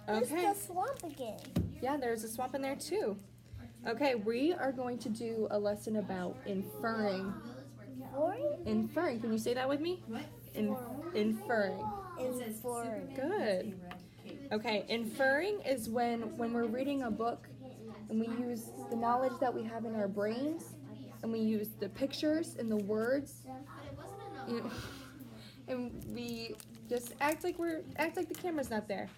Okay. There's the swamp again. Yeah, there's a swamp in there too. Okay, we are going to do a lesson about inferring. Inferring. Can you say that with me? Inferring. Inferring. Good. Okay, inferring is when we're reading a book and we use the knowledge that we have in our brains and we use the pictures and the words, you know, and we just act like the camera's not there.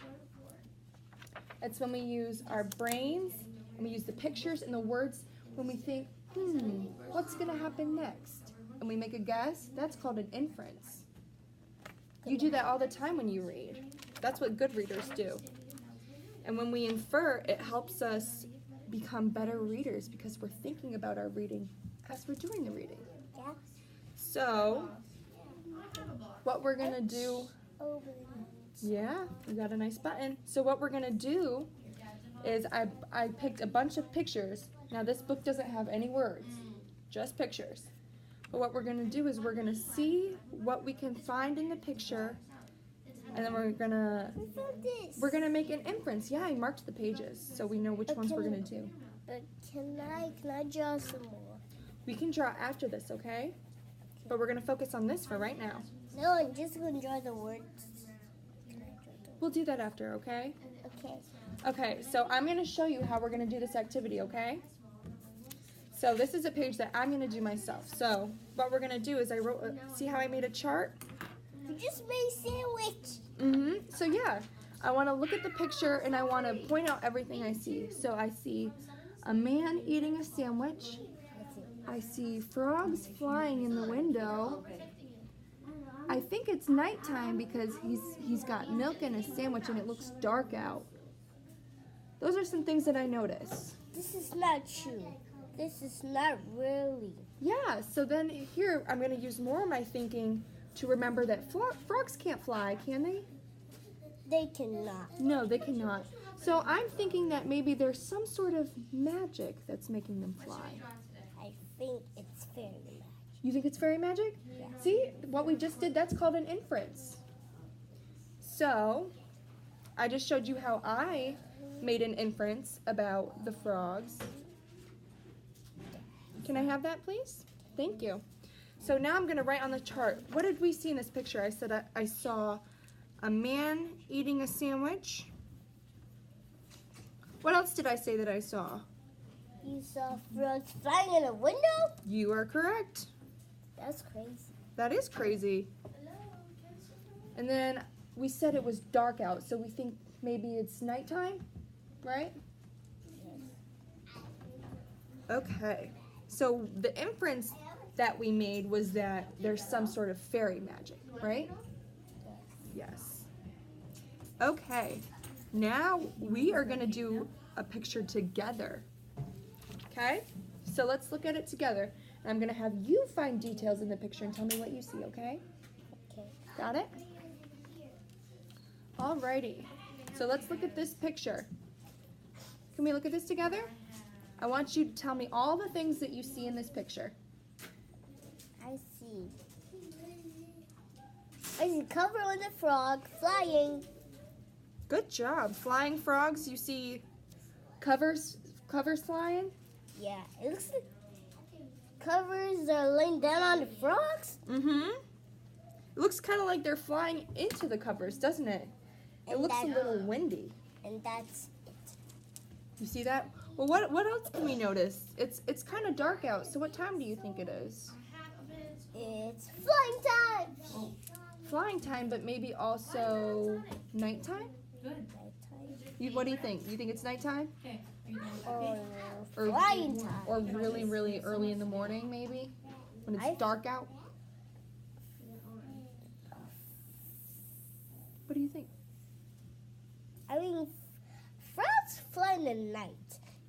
That's when we use our brains and we use the pictures and the words when we think, what's gonna happen next? And we make a guess. That's called an inference. You do that all the time when you read. That's what good readers do. And when we infer, it helps us become better readers because we're thinking about our reading as we're doing the reading. Yeah. So, what we're gonna do, yeah, you got a nice button. So what we're gonna do is I picked a bunch of pictures. Now this book doesn't have any words, just pictures. But what we're gonna do is we're gonna see what we can find in the picture, and then we're gonna make an inference. Yeah, I marked the pages so we know which ones we're gonna do. But can I draw some more? We can draw after this, okay? But we're gonna focus on this for right now. No, I'm just gonna draw the words. We'll do that after, okay? Okay. Okay, so I'm gonna show you how we're gonna do this activity, okay? So this is a page that I'm gonna do myself. So what we're gonna do is I wrote, see how I made a chart? You just made a sandwich. So yeah, I wanna look at the picture and I wanna point out everything I see. So I see a man eating a sandwich. I see frogs flying in the window. I think it's nighttime because he's got milk in his sandwich and it looks dark out. Those are some things that I notice. This is not true. This is not really. Yeah, so then here I'm going to use more of my thinking to remember that frogs can't fly, can they? They cannot. No, they cannot. So I'm thinking that maybe there's some sort of magic that's making them fly. I think it's fairy magic. You think it's fairy magic? Yeah. See, what we just did, that's called an inference. So, I just showed you how I made an inference about the frogs. Can I have that, please? Thank you. So now I'm going to write on the chart. What did we see in this picture? I said I saw a man eating a sandwich. What else did I say that I saw? You saw frogs flying in a window? You are correct. That's crazy. That is crazy. And then we said it was dark out, so we think maybe it's nighttime, right? Okay. So the inference that we made was that there's some sort of fairy magic, right? Yes. Okay. Now we are going to do a picture together. Okay? So let's look at it together. I'm going to have you find details in the picture and tell me what you see, okay? Okay. Got it? Alrighty. So let's look at this picture. Can we look at this together? I want you to tell me all the things that you see in this picture. I see cover on the frog flying. Good job. Flying frogs. You see covers flying? Yeah, it looks like covers are laying down on the frogs. Mm-hmm. It looks kind of like they're flying into the covers, doesn't it? It looks a little windy. And that's it. You see that? Well, what else can we notice? It's kind of dark out, so what time do you think it is? It's flying time. Flying time, but maybe also nighttime? What do you think? You think it's nighttime? Or flying time. Or really, really early in the morning, maybe? When it's dark out? What do you think? I mean, frogs fly in the night.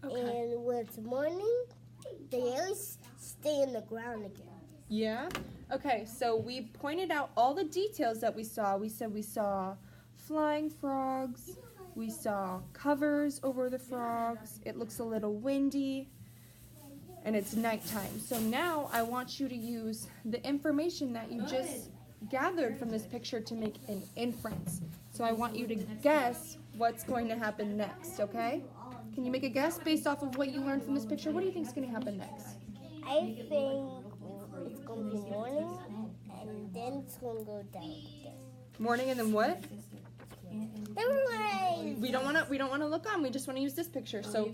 Okay. And when it's morning, they always stay in the ground again. Yeah? Okay, so we pointed out all the details that we saw. We said we saw flying frogs. We saw covers over the frogs. It looks a little windy. And it's nighttime. So now I want you to use the information that you just gathered from this picture to make an inference. So I want you to guess what's going to happen next, okay? Can you make a guess based off of what you learned from this picture? What do you think is going to happen next? I think it's going to be morning, and then it's going to go down again. Morning and then what? Never mind. We don't want to look on. We just want to use this picture. So,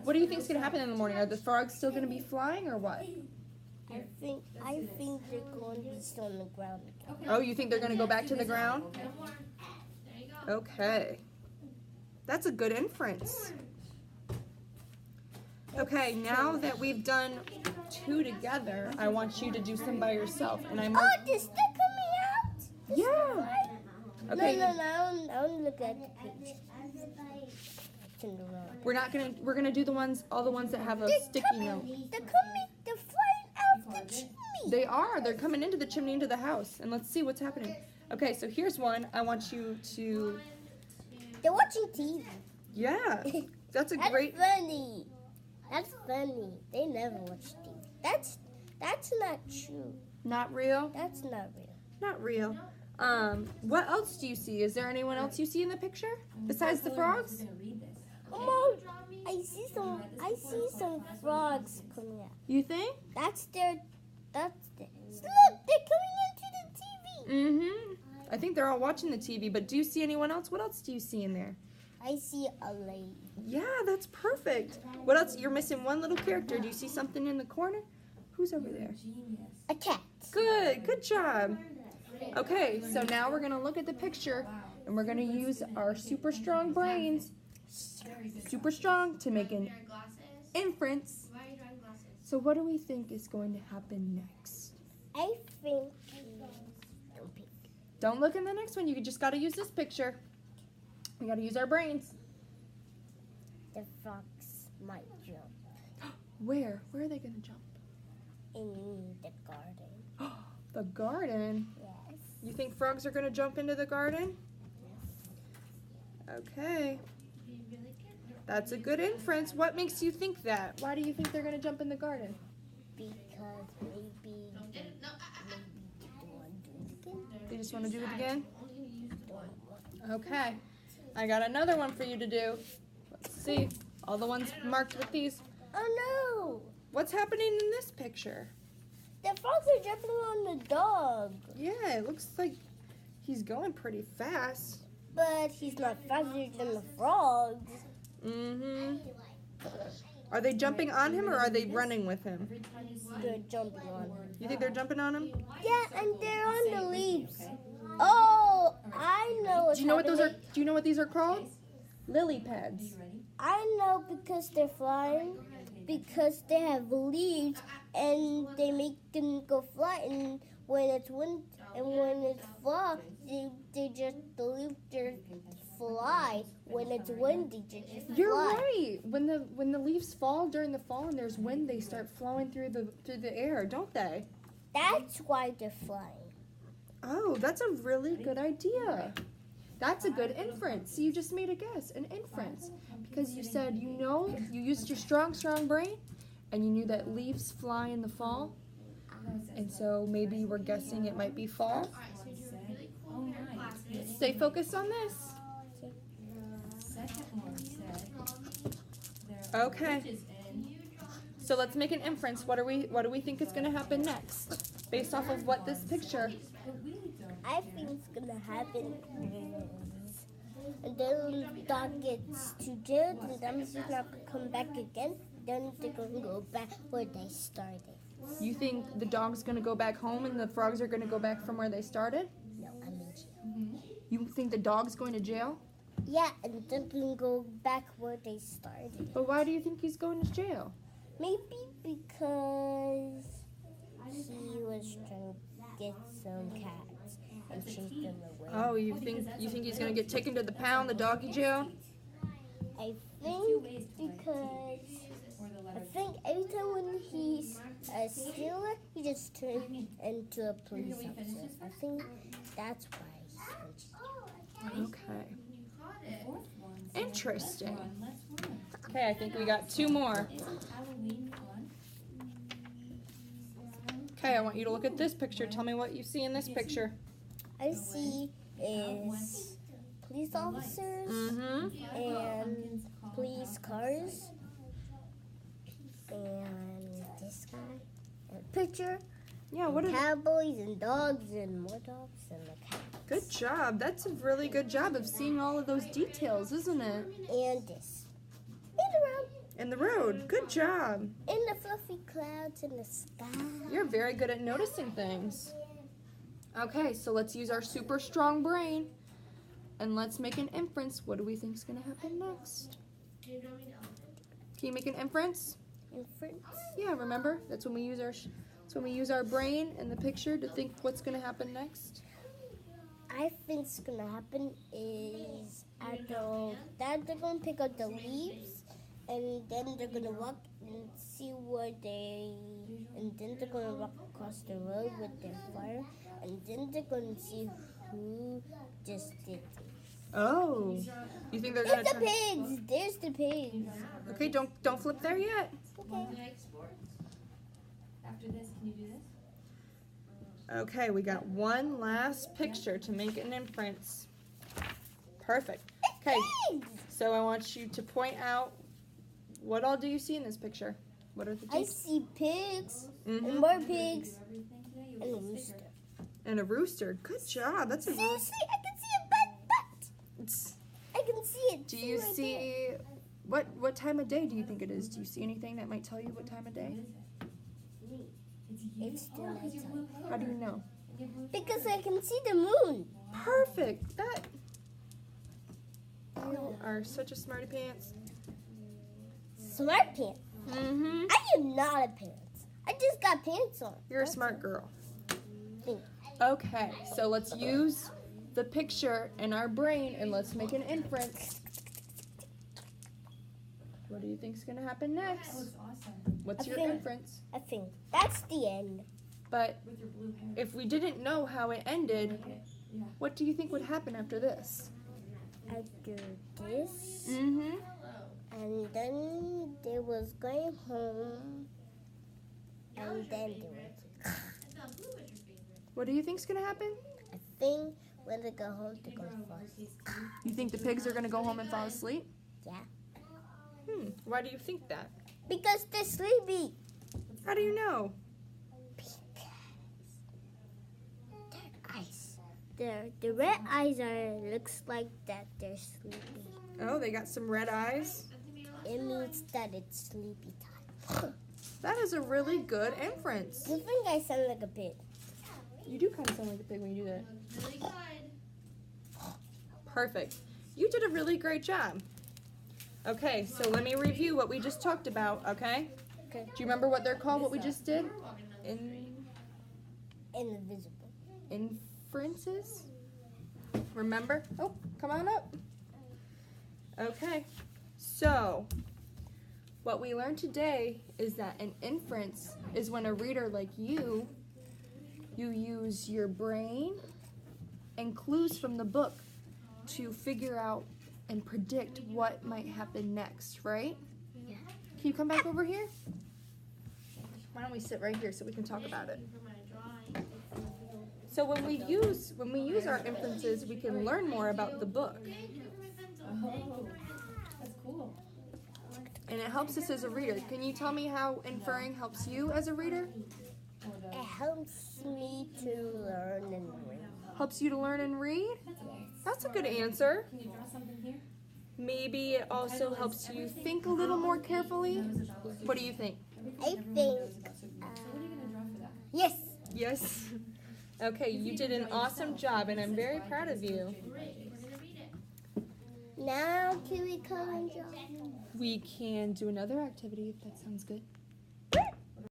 what do you think is going to happen in the morning? Are the frogs still going to be flying or what? I think they're going to be still on the ground again. Oh, you think they're going to go back to the ground? Okay. That's a good inference. Okay, now that we've done 2 together, I want you to do some by yourself. And I'm Oh, they're still coming out? Yeah. Okay. No, I want to look at the picture. Turn around. We're gonna do all the ones that have a sticky note. They're flying out the chimney. They are. They're coming into the chimney, into the house. And let's see what's happening. Okay, so here's one. I want you to. They're watching TV. Yeah, that's a great. Funny. That's funny. They never watch TV. That's not true. Not real. That's not real. Not real. What else do you see? Is there anyone else you see in the picture besides the frogs? Mom, I see some frogs coming out. You think? Look, they're coming into the TV. Mm-hmm. I think they're all watching the TV, but do you see anyone else? What else do you see in there? I see a lady. Yeah, that's perfect. What else? You're missing one little character. Do you see something in the corner? Who's over there? A cat. Good job. Okay, so now we're gonna look at the picture and we're gonna use our super strong brains, super strong, to make an inference. So what do we think is going to happen next? I think. Don't look in the next one. You just gotta use this picture. We gotta use our brains. The frogs might jump. Where? Where are they gonna jump? In the garden. The garden? Yes. You think frogs are gonna jump into the garden? Yes. Okay. That's a good inference. What makes you think that? Why do you think they're gonna jump in the garden? Because maybe They just want to do it again? Okay. I got another one for you to do. Let's see. All the ones marked with these. Oh no! What's happening in this picture? The frogs are jumping on the dog. Yeah, it looks like he's going pretty fast. But he's not faster than the frogs. Mm-hmm. Are they jumping on him or are they running with him? They're jumping on him. You think they're jumping on him? Yeah, and they're on the leaves. Oh, I know what's Do you know what those are? happening. Do you know what these are called? Lily pads. I know because they're flying, because they have leaves and they make them go fly. And when it's wind and when it's fall, the leaves just fly. When it's windy, they just fly. You're right. When the leaves fall during the fall and there's wind, they start flowing through the air, don't they? That's why they're flying. Oh, that's a really good idea. That's a good inference. See, you just made a guess, an inference. Because you said, you used your strong brain, and you knew that leaves fly in the fall. And so maybe you were guessing it might be fall. Stay focused on this. Okay. So let's make an inference. What do we think is going to happen next, based off of what this picture? I think it's gonna happen is, and then the dog gets too jail, and then he's not gonna come back again. Then they're gonna go back where they started. You think the dog's going to go back home and the frogs are going to go back from where they started? No, I'm in jail. You think the dog's going to jail? Yeah, and then they can go back where they started. But why do you think he's going to jail? Maybe because he was trying to get some cats and chase them away. Oh, you think he's going to get taken to the pound, the doggy jail? I think every time when he's a stealer, he just turns into a police officer. I think that's why he's going to jail. Okay. Interesting. Okay, I think we got 2 more. Okay, I want you to look at this picture. Tell me what you see in this picture. I see is police officers Mm-hmm. and police cars and this guy and a picture. Yeah, what a Cowboys and dogs and more dogs and a cat. good job. That's a really good job of seeing all of those details, isn't it? And this. And the road. And the road. Good job. And the fluffy clouds in the sky. You're very good at noticing things. Okay, so let's use our super strong brain and let's make an inference. What do we think is going to happen next? Can you make an inference? Inference. Yeah, remember? That's when we use our brain and the picture to think what's going to happen next. I think what's gonna happen is that they're gonna pick up the leaves and then they're gonna walk and see and then they're gonna walk across the road with their fire and then they're gonna see who just did it. Oh, you think they're going to There's the pigs! There's the pigs! Okay, don't flip there yet. Okay. After this, can you do this? Okay, we got one last picture to make an inference. Perfect. Okay, Pigs! so I want you to point out what all do you see in this picture? What are the I details? see pigs and Mm-hmm. more pigs and a rooster. And a rooster. Good job. That's a rooster. Seriously, I can see a butt! I can see it. Do you right see what time of day do you think it is? Do you see anything that might tell you what time of day? It's still nighttime. How do you know? Because I can see the moon. Perfect. You are such a smarty pants. Smart pants. Mm-hmm. I am not a pants. I just got pants on. You're a smart girl. Thank Okay, so let's use the picture in our brain and let's make an inference. What do you think's gonna happen next? That looks awesome. What's I your think- inference? I think that's the end. But With your blue hair. if we didn't know how it ended, Okay. Yeah. what do you think would happen after this? After this, Mm-hmm. and then they was going home, and then they was. What do you think's gonna happen? I think when they go home, they're gonna fall asleep. You think the pigs are gonna go home and fall asleep? Yeah. Why do you think that? Because they're sleepy. How do you know? Because their eyes. The red eyes looks like that they're sleepy. Oh, they got some red eyes. It means that it's sleepy time. That is a really good inference. You think I sound like a pig? You do kind of sound like a pig when you do that. Perfect. You did a really great job. Okay, so let me review what we just talked about, okay? Okay. Do you remember what they're called, what we just did? Invisible. Inferences? Remember? Oh, come on up. Okay, so what we learned today is that an inference is when a reader like you use your brain and clues from the book to figure out and predict what might happen next, right? Yeah. Can you come back over here? Why don't we sit right here so we can talk about it? So when we use our inferences, we can learn more about the book, Oh, that's cool. and it helps us as a reader. Can you tell me how inferring helps you as a reader? It helps me to learn and read. Helps you to learn and read? Yes. That's a good answer. Can you draw something here? Maybe it also helps you think a little more carefully. What do you think? I think. So what are you gonna draw for that? Yes. Yes. Okay, you did an awesome job, and I'm very proud of you. Now can we come and draw? We can do another activity if that sounds good.